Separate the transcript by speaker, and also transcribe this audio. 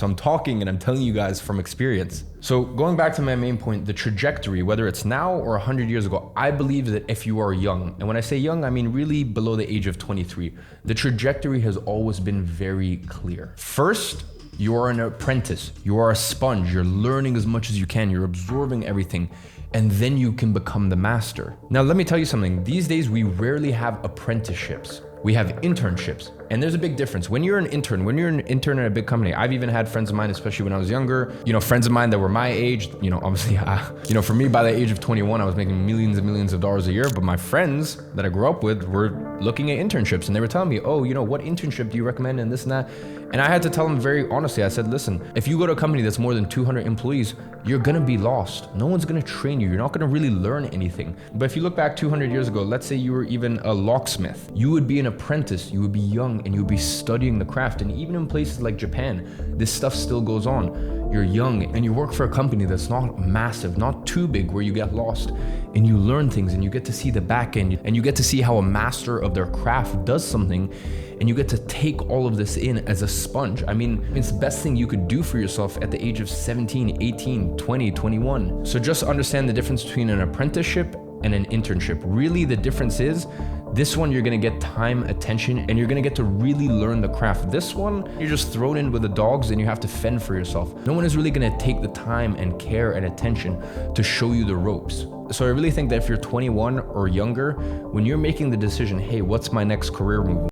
Speaker 1: So I'm talking and I'm telling you guys from experience. So going back to my main point, the trajectory, whether it's now or 100 years ago, I believe that if you are young, and when I say young, I mean really below the age of 23, the trajectory has always been very clear. First, you are an apprentice, you are a sponge, you're learning as much as you can, you're absorbing everything, and then you can become the master. Now, let me tell you something. These days, we rarely have apprenticeships. We have internships, and there's a big difference. When you're an intern in a big company, I've even had friends of mine, especially when I was younger, friends of mine that were my age, obviously, for me, by the age of 21, I was making millions and millions of dollars a year, but my friends that I grew up with were looking at internships, and they were telling me, oh, what internship do you recommend, and this and that. And I had to tell them very honestly, I said, listen, if you go to a company that's more than 200 employees, you're gonna be lost. No one's gonna train you. You're not gonna really learn anything. But if you look back 200 years ago, let's say you were even a locksmith, you would be an apprentice, you would be young, and you would be studying the craft. And even in places like Japan, this stuff still goes on. You're young and you work for a company that's not massive, not too big where you get lost, and you learn things and you get to see the back end and you get to see how a master of their craft does something, and you get to take all of this in as a sponge. I mean, it's the best thing you could do for yourself at the age of 17, 18, 20, 21. So just understand the difference between an apprenticeship and an internship. Really, the difference is this one, you're gonna get time, attention, and you're gonna get to really learn the craft. This one, you're just thrown in with the dogs and you have to fend for yourself. No one is really gonna take the time and care and attention to show you the ropes. So I really think that if you're 21 or younger, when you're making the decision, hey, what's my next career move?